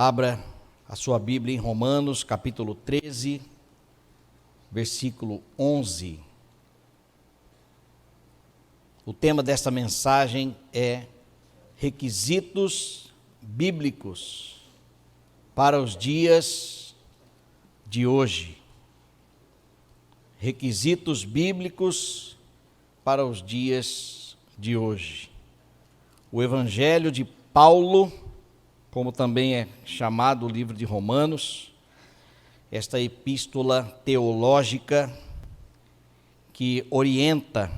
Abra a sua Bíblia em Romanos, capítulo 13, versículo 11. O tema desta mensagem é requisitos bíblicos para os dias de hoje. Requisitos bíblicos para os dias de hoje. O Evangelho de Paulo, como também é chamado o livro de Romanos, esta epístola teológica que orienta,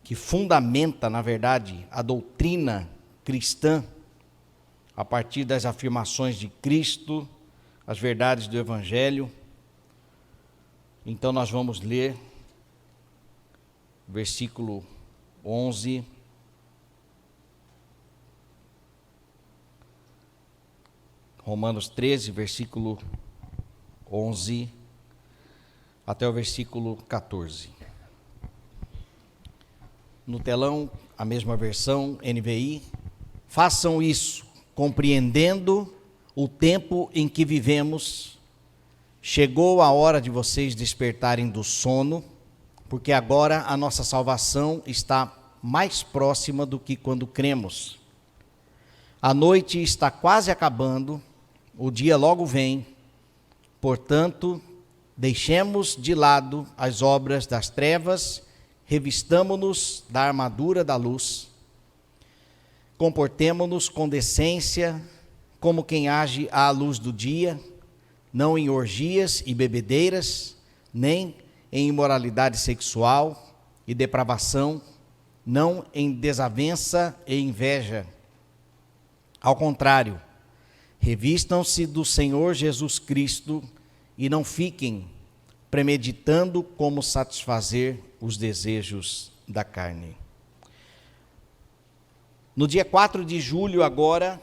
que fundamenta, na verdade, a doutrina cristã a partir das afirmações de Cristo, as verdades do Evangelho. Então nós vamos ler versículo 11. Romanos 13, versículo 11 até o versículo 14. No telão, a mesma versão, NVI. Façam isso, compreendendo o tempo em que vivemos. Chegou a hora de vocês despertarem do sono, porque agora a nossa salvação está mais próxima do que quando cremos. A noite está quase acabando, o dia logo vem. Portanto, deixemos de lado as obras das trevas, revistamo-nos da armadura da luz, comportemo-nos com decência, como quem age à luz do dia, não em orgias e bebedeiras, nem em imoralidade sexual e depravação, não em desavença e inveja. Ao contrário, revistam-se do Senhor Jesus Cristo e não fiquem premeditando como satisfazer os desejos da carne. No dia 4 de julho agora,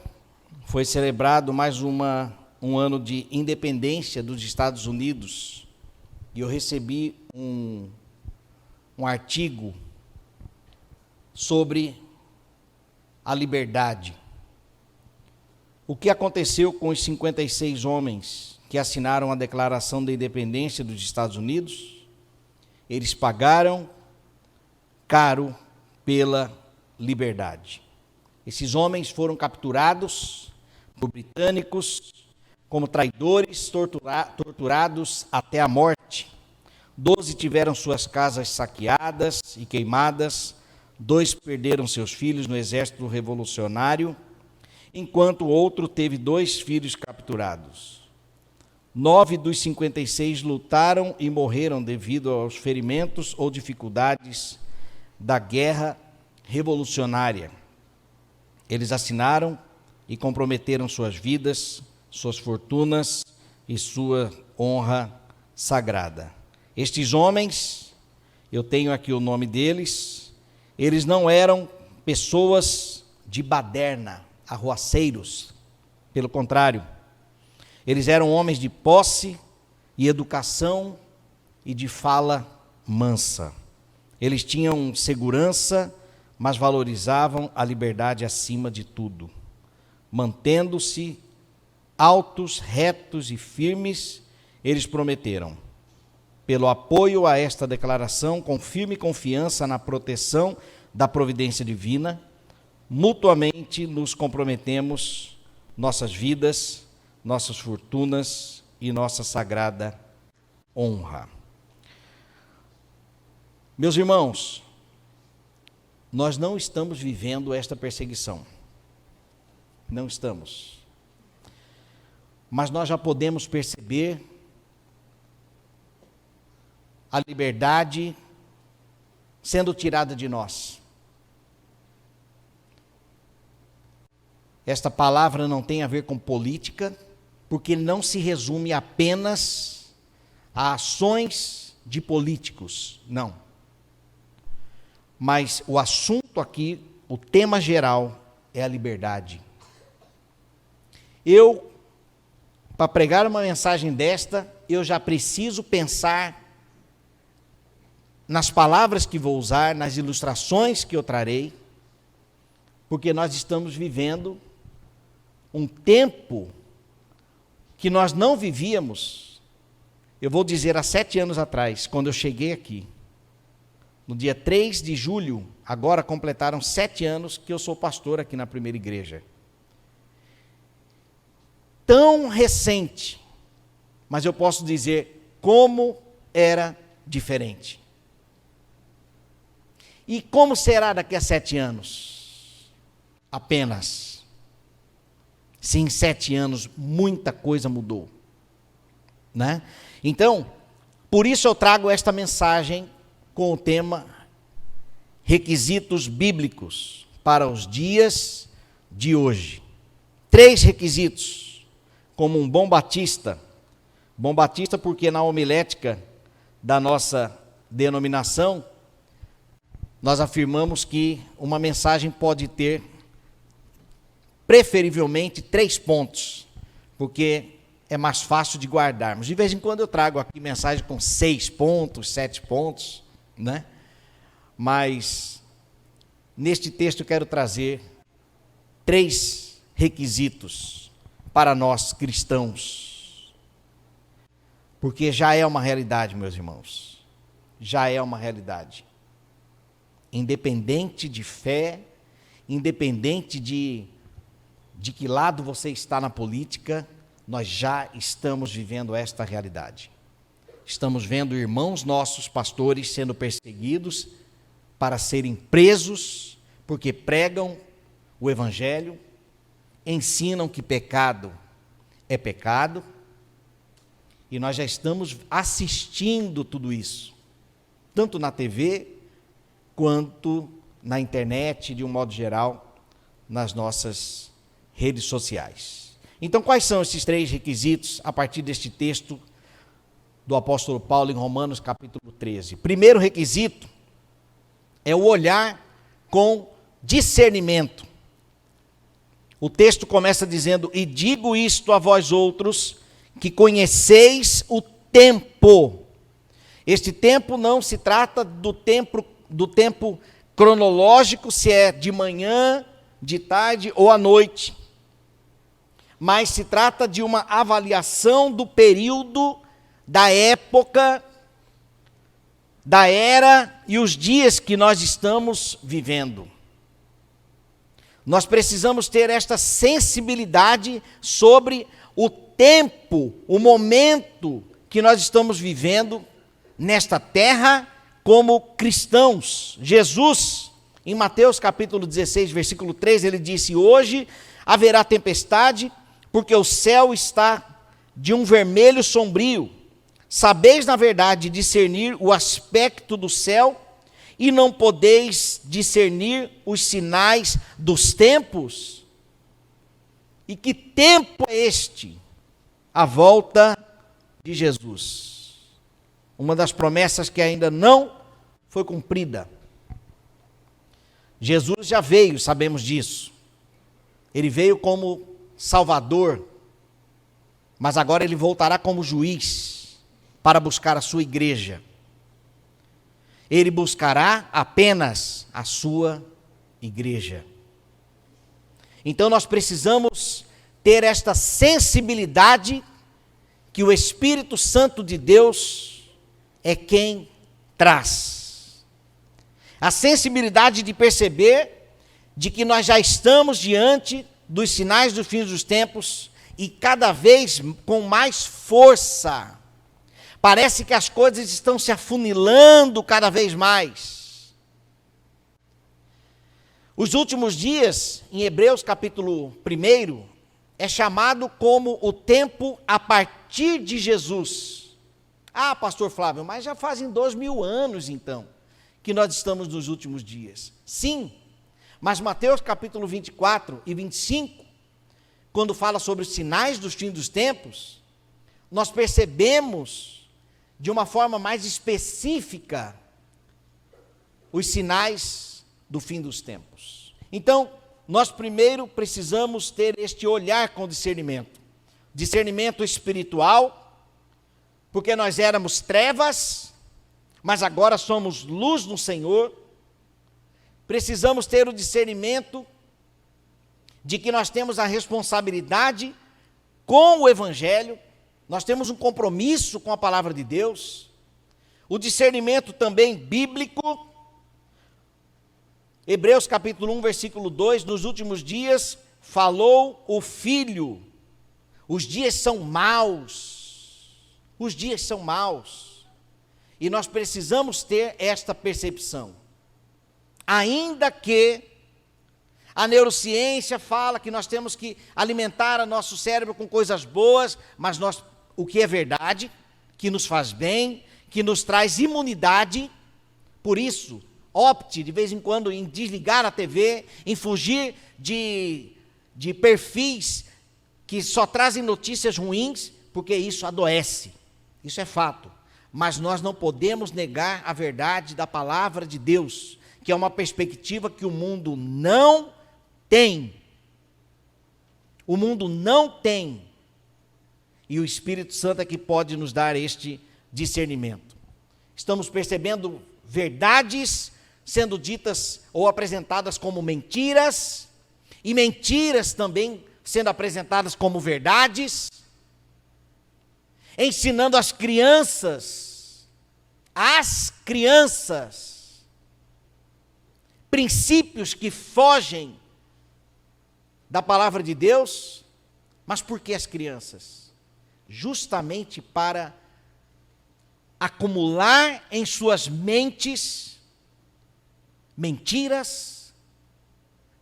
foi celebrado mais um ano de independência dos Estados Unidos, e eu recebi um artigo sobre a liberdade. O que aconteceu com os 56 homens que assinaram a Declaração da Independência dos Estados Unidos? Eles pagaram caro pela liberdade. Esses homens foram capturados por britânicos como traidores, torturados até a morte. 12 tiveram suas casas saqueadas e queimadas, 2 perderam seus filhos no exército revolucionário, enquanto o outro teve 2 filhos capturados. 9 dos 56 lutaram e morreram devido aos ferimentos ou dificuldades da guerra revolucionária. Eles assinaram e comprometeram suas vidas, suas fortunas e sua honra sagrada. Estes homens, eu tenho aqui o nome deles, eles não eram pessoas de baderna, arruaceiros. Pelo contrário, eles eram homens de posse e educação e de fala mansa. Eles tinham segurança, mas valorizavam a liberdade acima de tudo. Mantendo-se altos, retos e firmes, eles prometeram, pelo apoio a esta declaração, com firme confiança na proteção da providência divina, mutuamente nos comprometemos nossas vidas, nossas fortunas e nossa sagrada honra. Meus irmãos, nós não estamos vivendo esta perseguição. Não estamos. Mas nós já podemos perceber a liberdade sendo tirada de nós. Esta palavra não tem a ver com política, porque não se resume apenas a ações de políticos, não. Mas o assunto aqui, o tema geral, é a liberdade. Para pregar uma mensagem desta, eu já preciso pensar nas palavras que vou usar, nas ilustrações que eu trarei, porque nós estamos vivendo um tempo que nós não vivíamos, eu vou dizer há 7 anos atrás, quando eu cheguei aqui, no dia 3 de julho, agora completaram 7 anos que eu sou pastor aqui na primeira igreja. Tão recente, mas eu posso dizer como era diferente. E como será daqui a 7 anos? Apenas. Se em 7 anos muita coisa mudou, né? Então, por isso eu trago esta mensagem com o tema requisitos bíblicos para os dias de hoje. 3 requisitos, como um bom batista porque na homilética da nossa denominação, nós afirmamos que uma mensagem pode ter preferivelmente 3 pontos, porque é mais fácil de guardarmos. De vez em quando eu trago aqui mensagem com 6 pontos, 7 pontos, né? Mas neste texto eu quero trazer 3 requisitos para nós cristãos, porque já é uma realidade, meus irmãos, já é uma realidade. Independente de fé, independente de que lado você está na política, nós já estamos vivendo esta realidade. Estamos vendo irmãos nossos, pastores, sendo perseguidos para serem presos, porque pregam o Evangelho, ensinam que pecado é pecado, e nós já estamos assistindo tudo isso, tanto na TV, quanto na internet, de um modo geral, nas nossas redes sociais. Então, quais são esses 3 requisitos a partir deste texto do apóstolo Paulo em Romanos capítulo 13? Primeiro requisito é o olhar com discernimento. O texto começa dizendo: e digo isto a vós outros, que conheceis o tempo. Este tempo não se trata do tempo cronológico, se é de manhã, de tarde ou à noite, mas se trata de uma avaliação do período, da época, da era e os dias que nós estamos vivendo. Nós precisamos ter esta sensibilidade sobre o tempo, o momento que nós estamos vivendo nesta terra como cristãos. Jesus, em Mateus capítulo 16, versículo 3, ele disse: hoje haverá tempestade, porque o céu está de um vermelho sombrio. Sabeis, na verdade, discernir o aspecto do céu, e não podeis discernir os sinais dos tempos? E que tempo é este? A volta de Jesus. Uma das promessas que ainda não foi cumprida. Jesus já veio, sabemos disso. Ele veio como Salvador, mas agora ele voltará como juiz para buscar a sua igreja. Ele buscará apenas a sua igreja. Então nós precisamos ter esta sensibilidade que o Espírito Santo de Deus é quem traz. A sensibilidade de perceber de que nós já estamos diante dos sinais dos fins dos tempos e cada vez com mais força. Parece que as coisas estão se afunilando cada vez mais. Os últimos dias, em Hebreus capítulo 1, é chamado como o tempo a partir de Jesus. Ah, pastor Flávio, mas já fazem 2000 anos então, que nós estamos nos últimos dias. Sim, mas Mateus capítulo 24 e 25, quando fala sobre os sinais dos fins dos tempos, nós percebemos de uma forma mais específica os sinais do fim dos tempos. Então, nós primeiro precisamos ter este olhar com discernimento. Discernimento espiritual, porque nós éramos trevas, mas agora somos luz no Senhor. Precisamos ter o discernimento de que nós temos a responsabilidade com o Evangelho, nós temos um compromisso com a palavra de Deus, o discernimento também bíblico. Hebreus capítulo 1, versículo 2, nos últimos dias falou o Filho, os dias são maus, e nós precisamos ter esta percepção, ainda que a neurociência fala que nós temos que alimentar o nosso cérebro com coisas boas, mas o que é verdade, que nos faz bem, que nos traz imunidade, por isso, opte de vez em quando em desligar a TV, em fugir de perfis que só trazem notícias ruins, porque isso adoece, isso é fato. Mas nós não podemos negar a verdade da palavra de Deus, que é uma perspectiva que o mundo não tem. O mundo não tem. E o Espírito Santo é que pode nos dar este discernimento. Estamos percebendo verdades sendo ditas ou apresentadas como mentiras, e mentiras também sendo apresentadas como verdades, ensinando às crianças, princípios que fogem da palavra de Deus. Mas por que as crianças? Justamente para acumular em suas mentes mentiras,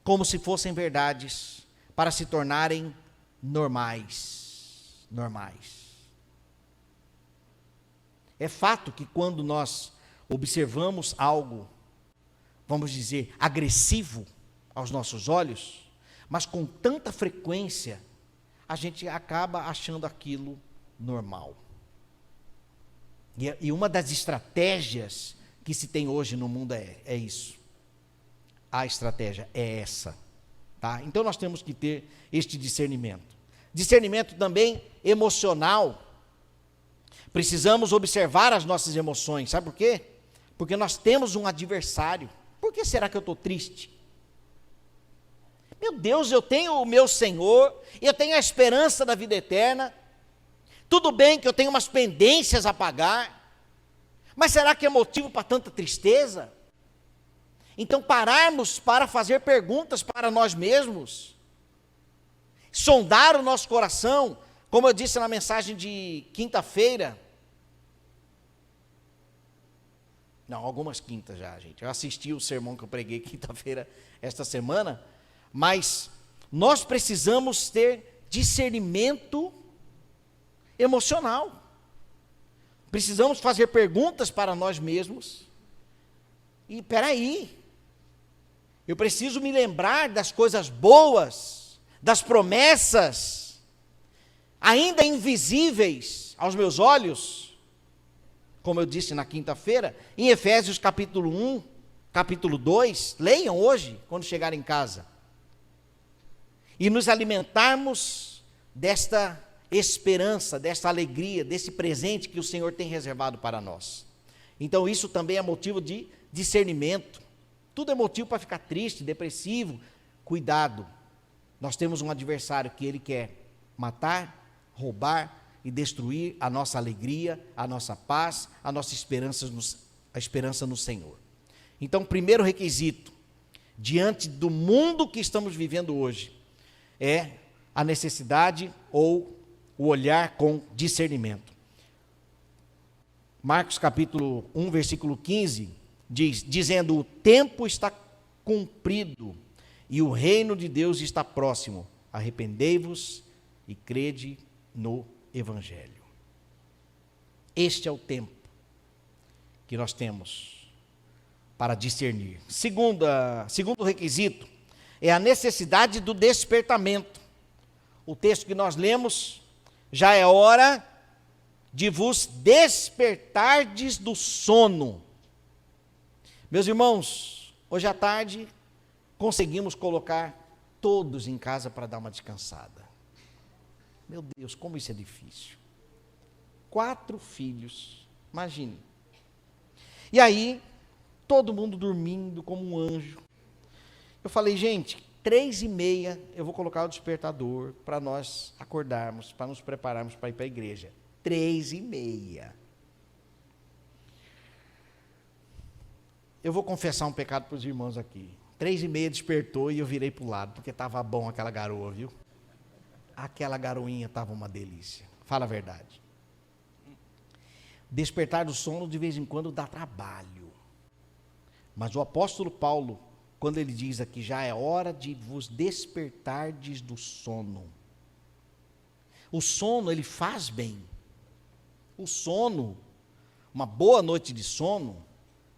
como se fossem verdades, para se tornarem normais. É fato que quando nós observamos algo, vamos dizer, agressivo aos nossos olhos, mas com tanta frequência, a gente acaba achando aquilo normal. E uma das estratégias que se tem hoje no mundo é isso. A estratégia é essa, tá? Então nós temos que ter este discernimento. Discernimento também emocional. Precisamos observar as nossas emoções, sabe por quê? Porque nós temos um adversário. Por que será que eu estou triste? Meu Deus, eu tenho o meu Senhor, eu tenho a esperança da vida eterna. Tudo bem que eu tenho umas pendências a pagar, mas será que é motivo para tanta tristeza? Então pararmos para fazer perguntas para nós mesmos, sondar o nosso coração, como eu disse na mensagem de quinta-feira, não, algumas quintas já, gente, eu assisti o sermão que eu preguei quinta-feira esta semana, mas nós precisamos ter discernimento emocional, precisamos fazer perguntas para nós mesmos, e peraí, eu preciso me lembrar das coisas boas, das promessas, ainda invisíveis aos meus olhos, como eu disse na quinta-feira, em Efésios capítulo 1, capítulo 2, leiam hoje, quando chegarem em casa, e nos alimentarmos desta esperança, desta alegria, desse presente que o Senhor tem reservado para nós. Então isso também é motivo de discernimento. Tudo é motivo para ficar triste, depressivo. Cuidado, nós temos um adversário que ele quer matar, roubar e destruir a nossa alegria, a nossa paz, a nossa esperança no Senhor. Então, primeiro requisito, diante do mundo que estamos vivendo hoje, é a necessidade ou o olhar com discernimento. Marcos capítulo 1, versículo 15, dizendo, o tempo está cumprido e o reino de Deus está próximo. Arrependei-vos e crede no Evangelho. Este é o tempo que nós temos para discernir. Segundo requisito é a necessidade do despertamento. O texto que nós lemos, já é hora de vos despertardes do sono. Meus irmãos, hoje à tarde conseguimos colocar todos em casa para dar uma descansada. Meu Deus, como isso é difícil. 4 filhos, imagine. E aí, todo mundo dormindo como um anjo. Eu falei, gente, 3h30 eu vou colocar o despertador para nós acordarmos, para nos prepararmos para ir para a igreja. 3h30. Eu vou confessar um pecado para os irmãos aqui. 3h30 despertou e eu virei para o lado, porque estava bom aquela garoa, viu? Aquela garoinha estava uma delícia. Fala a verdade. Despertar do sono de vez em quando dá trabalho. Mas o apóstolo Paulo, quando ele diz aqui, já é hora de vos despertardes do sono. O sono, ele faz bem. O sono, uma boa noite de sono,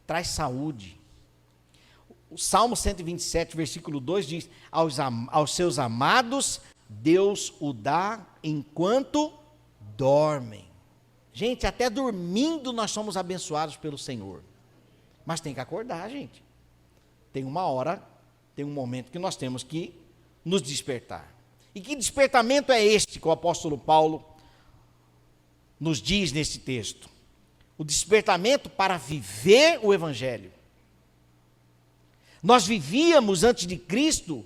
traz saúde. O Salmo 127, versículo 2 diz, aos seus amados, Deus o dá enquanto dormem. Gente, até dormindo nós somos abençoados pelo Senhor. Mas tem que acordar, gente. Tem uma hora, tem um momento que nós temos que nos despertar. E que despertamento é este que o apóstolo Paulo nos diz nesse texto? O despertamento para viver o Evangelho. Nós vivíamos antes de Cristo,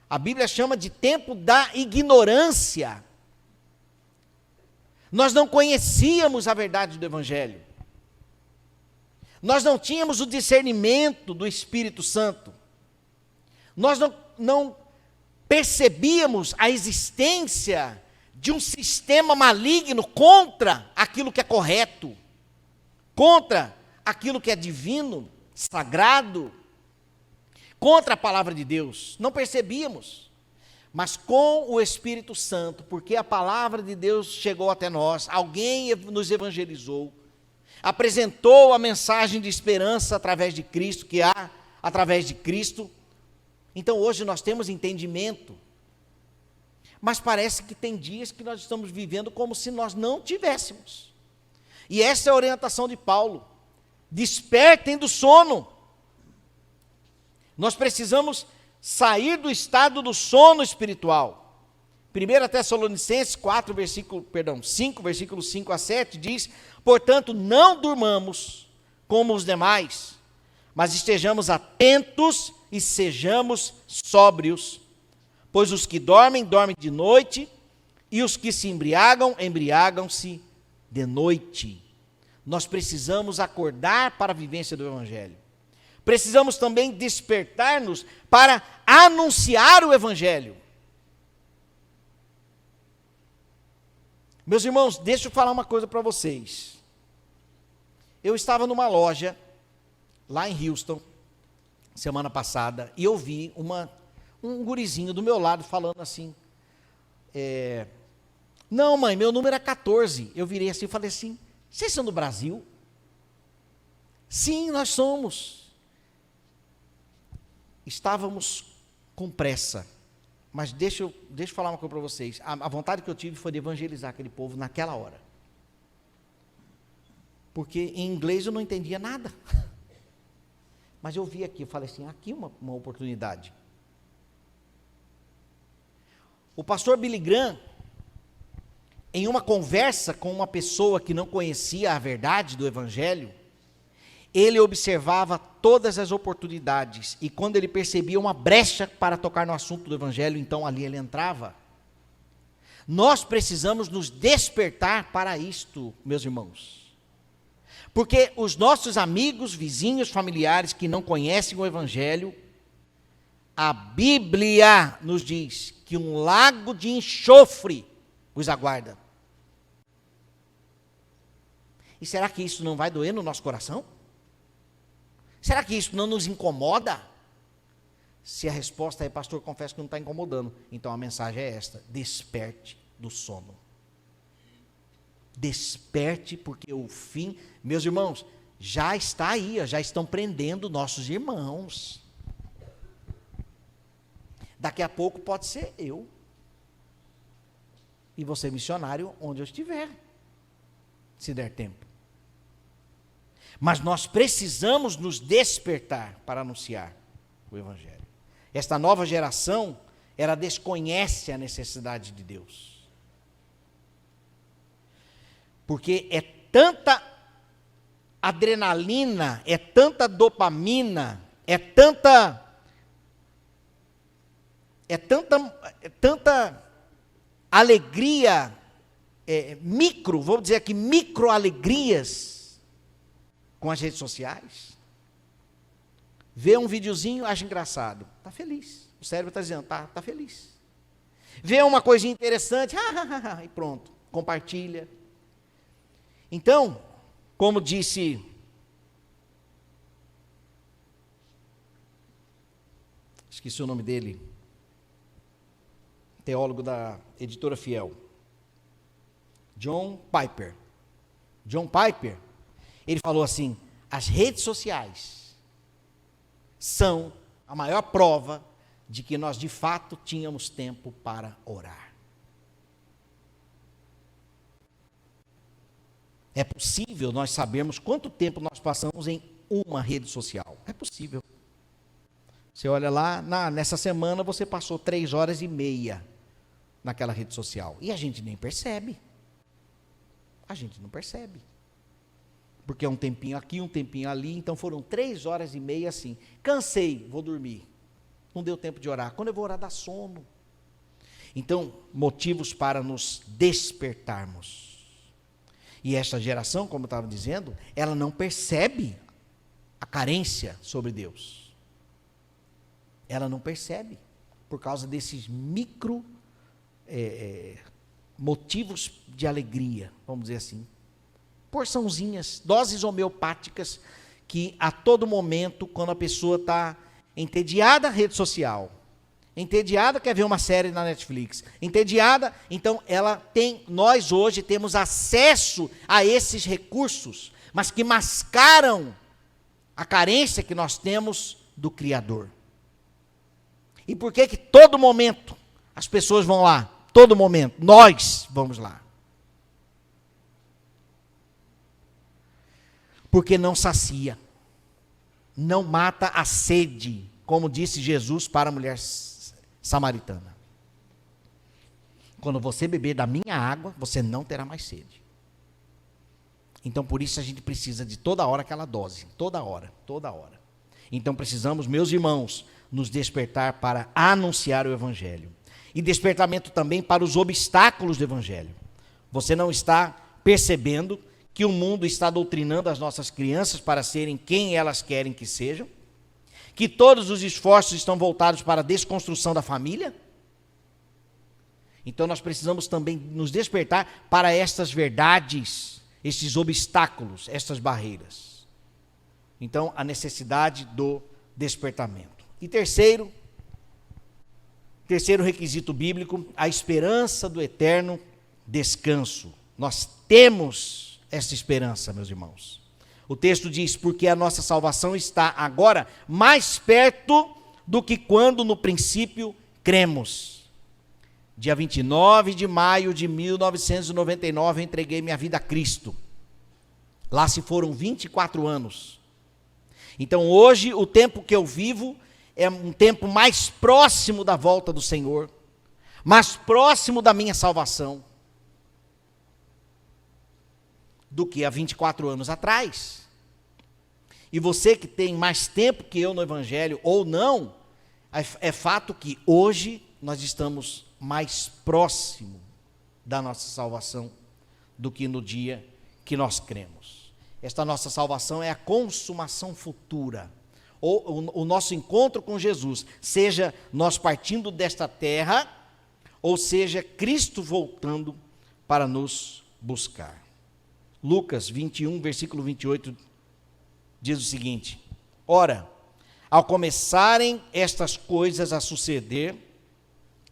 a Bíblia chama de tempo da ignorância. Nós não conhecíamos a verdade do Evangelho. Nós não tínhamos o discernimento do Espírito Santo. Nós não percebíamos a existência de um sistema maligno contra aquilo que é correto, contra aquilo que é divino, sagrado, contra a palavra de Deus. Não percebíamos. Mas com o Espírito Santo, porque a palavra de Deus chegou até nós, alguém nos evangelizou, apresentou a mensagem de esperança através de Cristo, que há através de Cristo. Então hoje nós temos entendimento, mas parece que tem dias que nós estamos vivendo como se nós não tivéssemos. E essa é a orientação de Paulo: despertem do sono. Nós precisamos sair do estado do sono espiritual. 1 Tessalonicenses 5, versículos 5 a 7 diz: portanto, não durmamos como os demais, mas estejamos atentos e sejamos sóbrios. Pois os que dormem, dormem de noite, e os que se embriagam, embriagam-se de noite. Nós precisamos acordar para a vivência do Evangelho. Precisamos também despertar-nos para anunciar o Evangelho. Meus irmãos, deixa eu falar uma coisa para vocês. Eu estava numa loja, lá em Houston, semana passada, e eu vi um gurizinho do meu lado falando assim, não mãe, meu número é 14. Eu virei assim e falei assim, vocês são do Brasil? Sim, nós somos. Estávamos com pressa, mas deixa eu falar uma coisa para vocês. A vontade que eu tive foi de evangelizar aquele povo naquela hora. Porque em inglês eu não entendia nada. Mas eu vi aqui, eu falei assim, aqui uma oportunidade. O pastor Billy Graham, em uma conversa com uma pessoa que não conhecia a verdade do Evangelho, ele observava todas as oportunidades, e quando ele percebia uma brecha para tocar no assunto do Evangelho, então ali ele entrava. Nós precisamos nos despertar para isto, meus irmãos. Porque os nossos amigos, vizinhos, familiares que não conhecem o Evangelho, a Bíblia nos diz que um lago de enxofre os aguarda. E será que isso não vai doer no nosso coração? Será que isso não nos incomoda? Se a resposta é, pastor, confesso que não está incomodando, então a mensagem é esta: desperte do sono. Desperte, porque o fim, meus irmãos, já está aí, já estão prendendo nossos irmãos. Daqui a pouco pode ser eu e você missionário onde eu estiver, se der tempo. Mas nós precisamos nos despertar para anunciar o Evangelho. Esta nova geração, ela desconhece a necessidade de Deus. Porque é tanta adrenalina, é tanta dopamina, é tanta é tanta alegria, vamos dizer aqui, micro alegrias com as redes sociais. Vê um videozinho, acha engraçado, está feliz. O cérebro está dizendo, tá feliz. Vê uma coisinha interessante, e pronto, compartilha. Então, como disse esqueci o nome dele, teólogo da Editora Fiel, John Piper, ele falou assim: as redes sociais são a maior prova de que nós de fato tínhamos tempo para orar. É possível nós sabermos quanto tempo nós passamos em uma rede social. É possível. Você olha lá, nessa semana você passou 3h30 naquela rede social. E a gente nem percebe. A gente não percebe. Porque é um tempinho aqui, um tempinho ali, então foram 3h30 assim. Cansei, vou dormir. Não deu tempo de orar. Quando eu vou orar, dá sono. Então, motivos para nos despertarmos. E esta geração, como eu estava dizendo, ela não percebe a carência sobre Deus. Ela não percebe, por causa desses micro motivos de alegria, vamos dizer assim. Porçãozinhas, doses homeopáticas, que a todo momento, quando a pessoa está entediada na rede social, entediada quer ver uma série na Netflix, entediada, então nós hoje temos acesso a esses recursos, mas que mascaram a carência que nós temos do Criador. E por que todo momento as pessoas vão lá? Todo momento, nós vamos lá. Porque não sacia, não mata a sede, como disse Jesus para a mulher samaritana. Quando você beber da minha água, você não terá mais sede. Então, por isso a gente precisa de toda hora aquela dose, toda hora. Então, precisamos, meus irmãos, nos despertar para anunciar o Evangelho. E despertamento também para os obstáculos do Evangelho. Você não está percebendo que o mundo está doutrinando as nossas crianças para serem quem elas querem que sejam? Que todos os esforços estão voltados para a desconstrução da família? Então nós precisamos também nos despertar para estas verdades, estes obstáculos, estas barreiras. Então, a necessidade do despertamento. E terceiro requisito bíblico, a esperança do eterno descanso. Nós temos essa esperança, meus irmãos. O texto diz, porque a nossa salvação está agora mais perto do que quando no princípio cremos. Dia 29 de maio de 1999, eu entreguei minha vida a Cristo. Lá se foram 24 anos. Então hoje, o tempo que eu vivo é um tempo mais próximo da volta do Senhor, mais próximo da minha salvação, do que há 24 anos atrás. E você que tem mais tempo que eu no Evangelho, ou não, é fato que hoje nós estamos mais próximo da nossa salvação do que no dia que nós cremos. Esta nossa salvação é a consumação futura, ou o nosso encontro com Jesus, seja nós partindo desta terra, ou seja Cristo voltando para nos buscar. Lucas 21, versículo 28, diz o seguinte: ora, ao começarem estas coisas a suceder,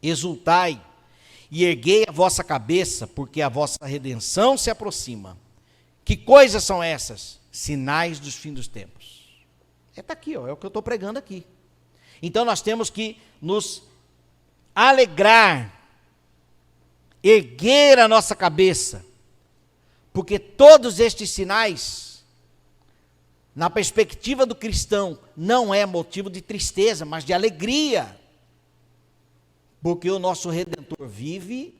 exultai e erguei a vossa cabeça, porque a vossa redenção se aproxima. Que coisas são essas? Sinais dos fins dos tempos. Está aqui, é o que eu estou pregando aqui. Então nós temos que nos alegrar, erguer a nossa cabeça, porque todos estes sinais, na perspectiva do cristão, não é motivo de tristeza, mas de alegria, porque o nosso Redentor vive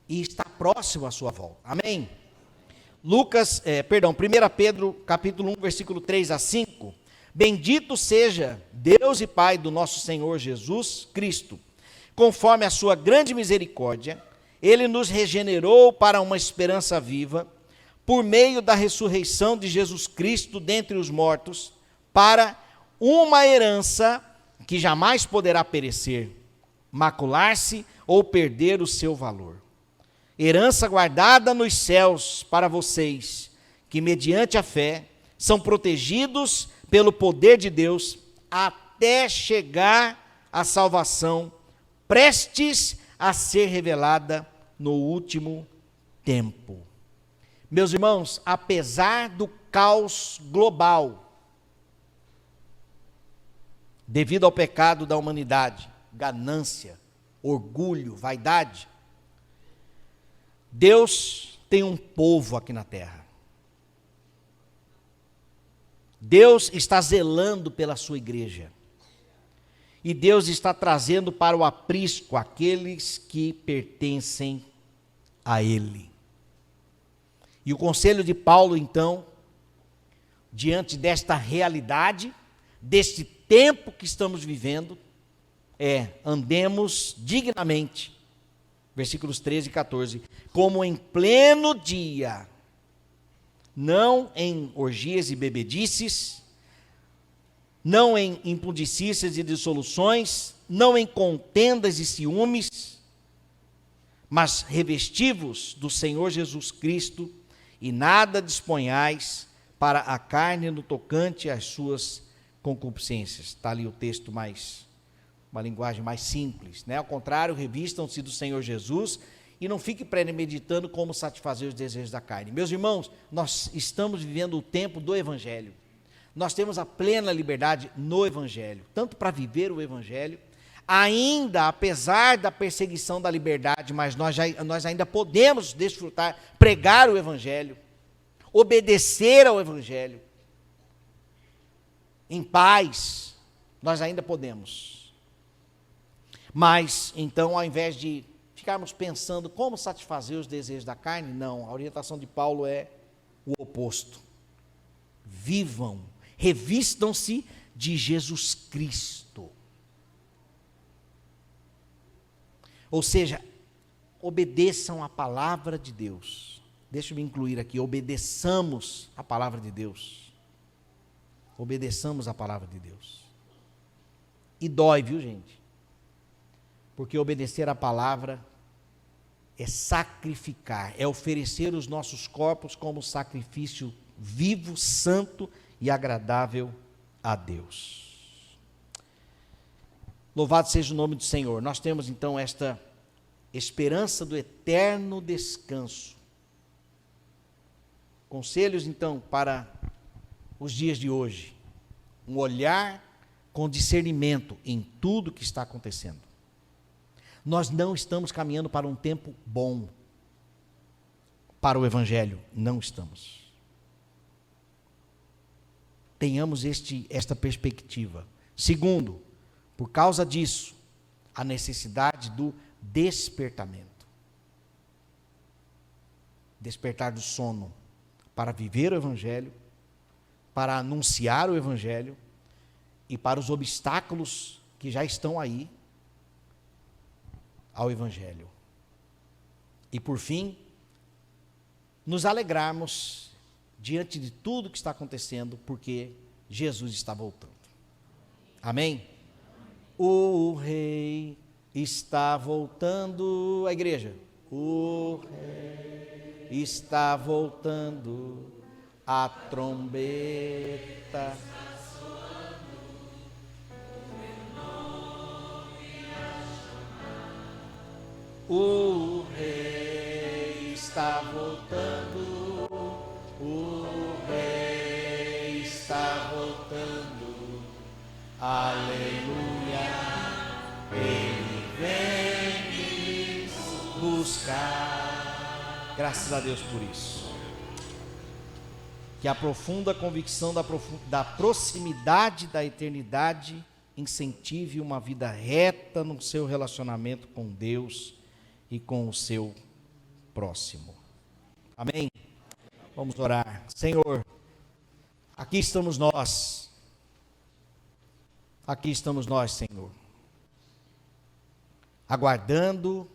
e está próximo à sua volta. Amém? 1 Pedro, capítulo 1, versículo 3 a 5. Bendito seja Deus e Pai do nosso Senhor Jesus Cristo, conforme a sua grande misericórdia, ele nos regenerou para uma esperança viva, por meio da ressurreição de Jesus Cristo dentre os mortos, para uma herança que jamais poderá perecer, macular-se ou perder o seu valor. Herança guardada nos céus para vocês, que mediante a fé são protegidos pelo poder de Deus até chegar à salvação, prestes a ser revelada no último tempo. Meus irmãos, apesar do caos global, devido ao pecado da humanidade, ganância, orgulho, vaidade, Deus tem um povo aqui na terra. Deus está zelando pela sua igreja. E Deus está trazendo para o aprisco aqueles que pertencem a Ele. E o conselho de Paulo, então, diante desta realidade, deste tempo que estamos vivendo, andemos dignamente, versículos 13 e 14, como em pleno dia, não em orgias e bebedices, não em impudicícias e dissoluções, não em contendas e ciúmes, mas revestivos do Senhor Jesus Cristo, e nada disponhais para a carne no tocante às suas concupiscências. Está ali o texto uma linguagem mais simples, né? Ao contrário, revistam-se do Senhor Jesus e não fique premeditando como satisfazer os desejos da carne. Meus irmãos, nós estamos vivendo o tempo do Evangelho. Nós temos a plena liberdade no Evangelho, tanto para viver o Evangelho, ainda apesar da perseguição da liberdade, mas nós ainda podemos desfrutar, pregar o Evangelho, obedecer ao Evangelho, em paz, nós ainda podemos. Mas, então, ao invés de ficarmos pensando como satisfazer os desejos da carne, não, a orientação de Paulo é o oposto. Vivam, revistam-se de Jesus Cristo. Ou seja, obedeçam a palavra de Deus. Deixa-me incluir aqui, obedeçamos a palavra de Deus. Obedeçamos a palavra de Deus. E dói, viu, gente? Porque obedecer a palavra é sacrificar, é oferecer os nossos corpos como sacrifício vivo, santo e agradável a Deus. Louvado seja o nome do Senhor. Nós temos então esta esperança do eterno descanso. Conselhos então para os dias de hoje. Um olhar com discernimento em tudo que está acontecendo. Nós não estamos caminhando para um tempo bom para o Evangelho. Não estamos. Tenhamos esta perspectiva. Segundo, por causa disso, a necessidade do despertamento. Despertar do sono para viver o Evangelho, para anunciar o Evangelho e para os obstáculos que já estão aí ao Evangelho. E por fim, nos alegrarmos diante de tudo que está acontecendo, porque Jesus está voltando. Amém? O Rei está voltando, a igreja. O Rei está voltando, a trombeta. O Rei está voltando, o Rei está voltando, aleluia, Ele vem me buscar. Graças a Deus por isso. Que a profunda convicção da proximidade da eternidade incentive uma vida reta no seu relacionamento com Deus e com o seu próximo. Amém? Vamos orar. Senhor, aqui estamos nós. Aqui estamos nós, Senhor. aguardando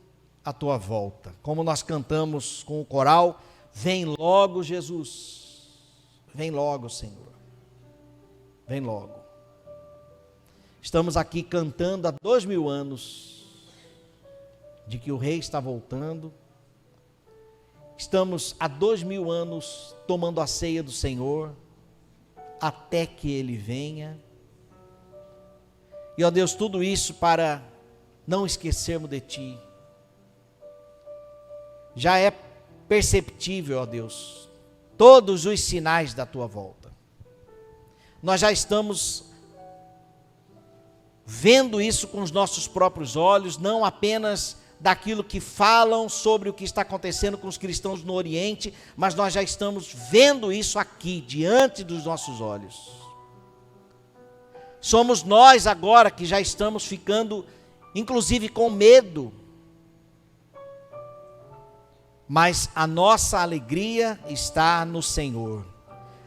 a tua volta. Como nós cantamos com o coral, vem logo, Jesus. Vem logo, Senhor. Vem logo. Estamos aqui cantando há 2000 anos de que o Rei está voltando. Estamos há 2000 anos tomando a ceia do Senhor até que Ele venha. E, ó Deus, tudo isso para não esquecermos de Ti. Já é perceptível, ó Deus, todos os sinais da Tua volta. Nós já estamos vendo isso com os nossos próprios olhos, não apenas daquilo que falam sobre o que está acontecendo com os cristãos no Oriente, mas nós já estamos vendo isso aqui, diante dos nossos olhos. Somos nós agora que já estamos ficando, inclusive, com medo. Mas a nossa alegria está no Senhor.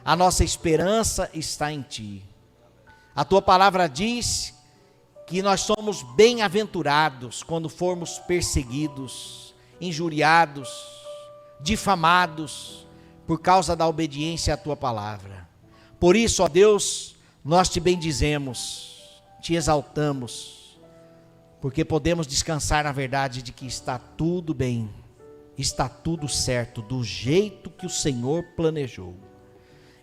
A nossa esperança está em Ti. A Tua palavra diz que nós somos bem-aventurados quando formos perseguidos, injuriados, difamados, por causa da obediência à Tua palavra. Por isso, ó Deus, nós Te bendizemos, Te exaltamos, porque podemos descansar na verdade de que está tudo bem, está tudo certo, do jeito que o Senhor planejou.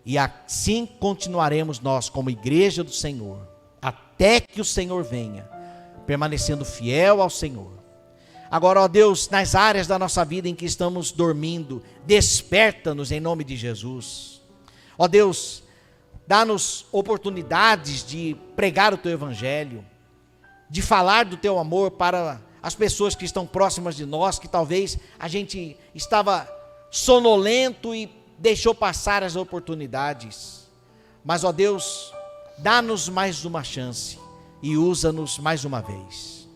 E assim continuaremos nós como igreja do Senhor, até que o Senhor venha, permanecendo fiel ao Senhor. Agora, ó Deus, nas áreas da nossa vida em que estamos dormindo, desperta-nos em nome de Jesus. Ó Deus, dá-nos oportunidades de pregar o Teu Evangelho, de falar do Teu amor para as pessoas que estão próximas de nós, que talvez a gente estava sonolento e deixou passar as oportunidades. Mas, ó Deus, dá-nos mais uma chance e usa-nos mais uma vez.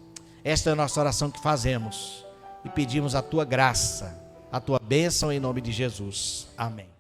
Esta é a nossa oração que fazemos e pedimos a Tua graça, a Tua bênção em nome de Jesus. Amém.